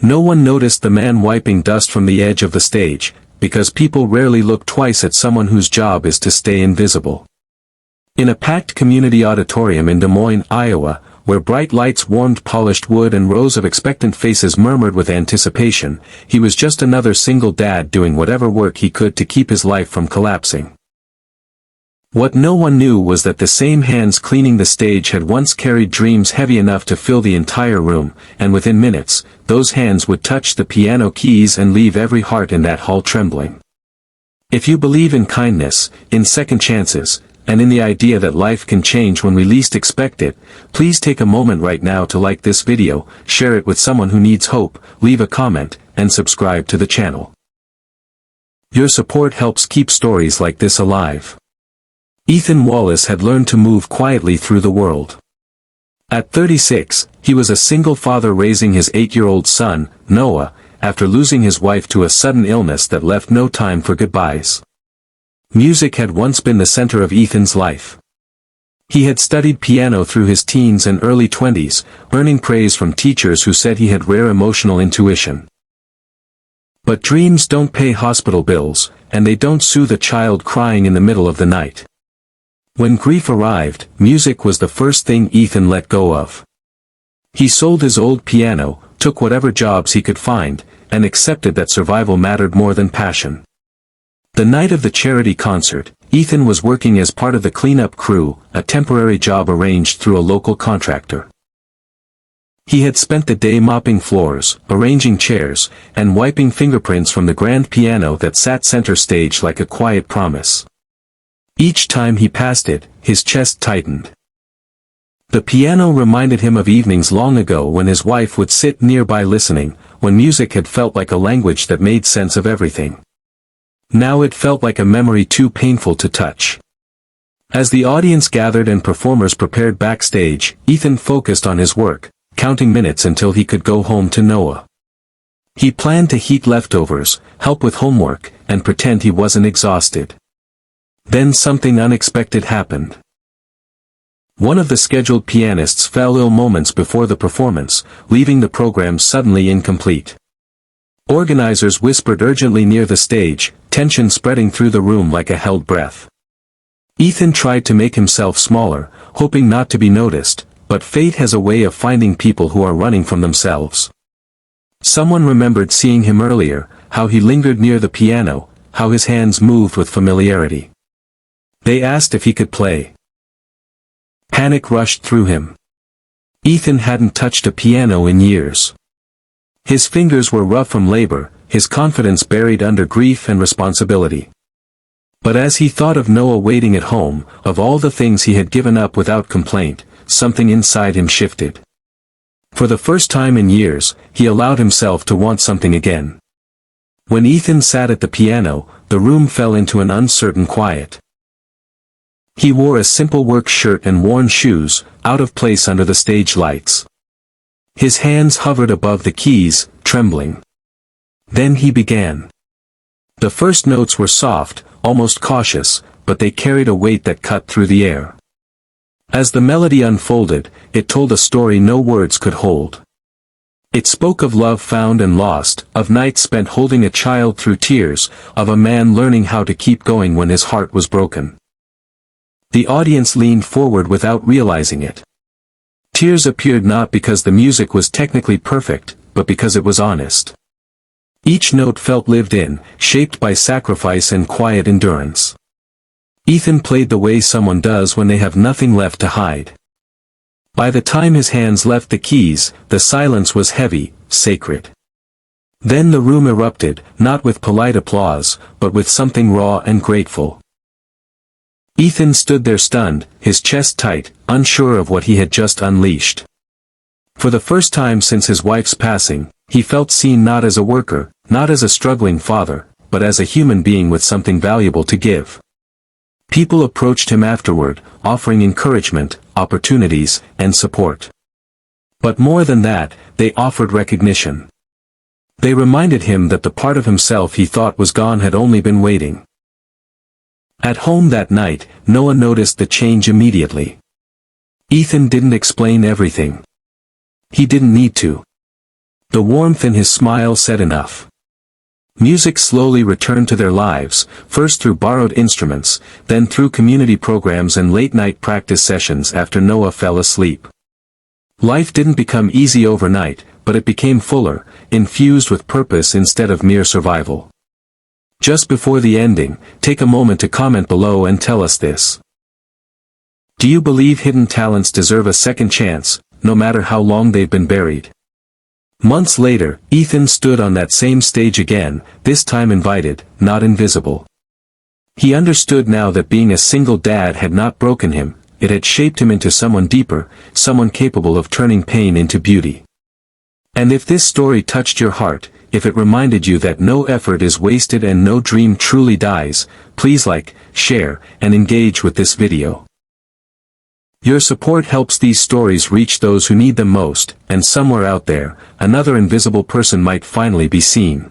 No one noticed the man wiping dust from the edge of the stage, because people rarely look twice at someone whose job is to stay invisible. In a packed community auditorium in Des Moines, Iowa, where bright lights warmed polished wood and rows of expectant faces murmured with anticipation, he was just another single dad doing whatever work he could to keep his life from collapsing. What no one knew was that the same hands cleaning the stage had once carried dreams heavy enough to fill the entire room, and within minutes, those hands would touch the piano keys and leave every heart in that hall trembling. If you believe in kindness, in second chances, and in the idea that life can change when we least expect it, please take a moment right now to like this video, share it with someone who needs hope, leave a comment, and subscribe to the channel. Your support helps keep stories like this alive. Ethan Wallace had learned to move quietly through the world. At 36, he was a single father raising his 8-year-old son, Noah, after losing his wife to a sudden illness that left no time for goodbyes. Music had once been the center of Ethan's life. He had studied piano through his teens and early 20s, earning praise from teachers who said he had rare emotional intuition. But dreams don't pay hospital bills, and they don't soothe a child crying in the middle of the night. When grief arrived, music was the first thing Ethan let go of. He sold his old piano, took whatever jobs he could find, and accepted that survival mattered more than passion. The night of the charity concert, Ethan was working as part of the cleanup crew, a temporary job arranged through a local contractor. He had spent the day mopping floors, arranging chairs, and wiping fingerprints from the grand piano that sat center stage like a quiet promise. Each time he passed it, his chest tightened. The piano reminded him of evenings long ago when his wife would sit nearby listening, when music had felt like a language that made sense of everything. Now it felt like a memory too painful to touch. As the audience gathered and performers prepared backstage, Ethan focused on his work, counting minutes until he could go home to Noah. He planned to heat leftovers, help with homework, and pretend he wasn't exhausted. Then something unexpected happened. One of the scheduled pianists fell ill moments before the performance, leaving the program suddenly incomplete. Organizers whispered urgently near the stage, tension spreading through the room like a held breath. Ethan tried to make himself smaller, hoping not to be noticed, but fate has a way of finding people who are running from themselves. Someone remembered seeing him earlier, how he lingered near the piano, how his hands moved with familiarity. They asked if he could play. Panic rushed through him. Ethan hadn't touched a piano in years. His fingers were rough from labor, his confidence buried under grief and responsibility. But as he thought of Noah waiting at home, of all the things he had given up without complaint, something inside him shifted. For the first time in years, he allowed himself to want something again. When Ethan sat at the piano, the room fell into an uncertain quiet. He wore a simple work shirt and worn shoes, out of place under the stage lights. His hands hovered above the keys, trembling. Then he began. The first notes were soft, almost cautious, but they carried a weight that cut through the air. As the melody unfolded, it told a story no words could hold. It spoke of love found and lost, of nights spent holding a child through tears, of a man learning how to keep going when his heart was broken. The audience leaned forward without realizing it. Tears appeared not because the music was technically perfect, but because it was honest. Each note felt lived in, shaped by sacrifice and quiet endurance. Ethan played the way someone does when they have nothing left to hide. By the time his hands left the keys, the silence was heavy, sacred. Then the room erupted, not with polite applause, but with something raw and grateful. Ethan stood there stunned, his chest tight, unsure of what he had just unleashed. For the first time since his wife's passing, he felt seen not as a worker, not as a struggling father, but as a human being with something valuable to give. People approached him afterward, offering encouragement, opportunities, and support. But more than that, they offered recognition. They reminded him that the part of himself he thought was gone had only been waiting. At home that night, Noah noticed the change immediately. Ethan didn't explain everything. He didn't need to. The warmth in his smile said enough. Music slowly returned to their lives, first through borrowed instruments, then through community programs and late-night practice sessions after Noah fell asleep. Life didn't become easy overnight, but it became fuller, infused with purpose instead of mere survival. Just before the ending, take a moment to comment below and tell us this. Do you believe hidden talents deserve a second chance, no matter how long they've been buried? Months later, Ethan stood on that same stage again, this time invited, not invisible. He understood now that being a single dad had not broken him, it had shaped him into someone deeper, someone capable of turning pain into beauty. And if this story touched your heart, if it reminded you that no effort is wasted and no dream truly dies, please like, share, and engage with this video. Your support helps these stories reach those who need them most, and somewhere out there, another invisible person might finally be seen.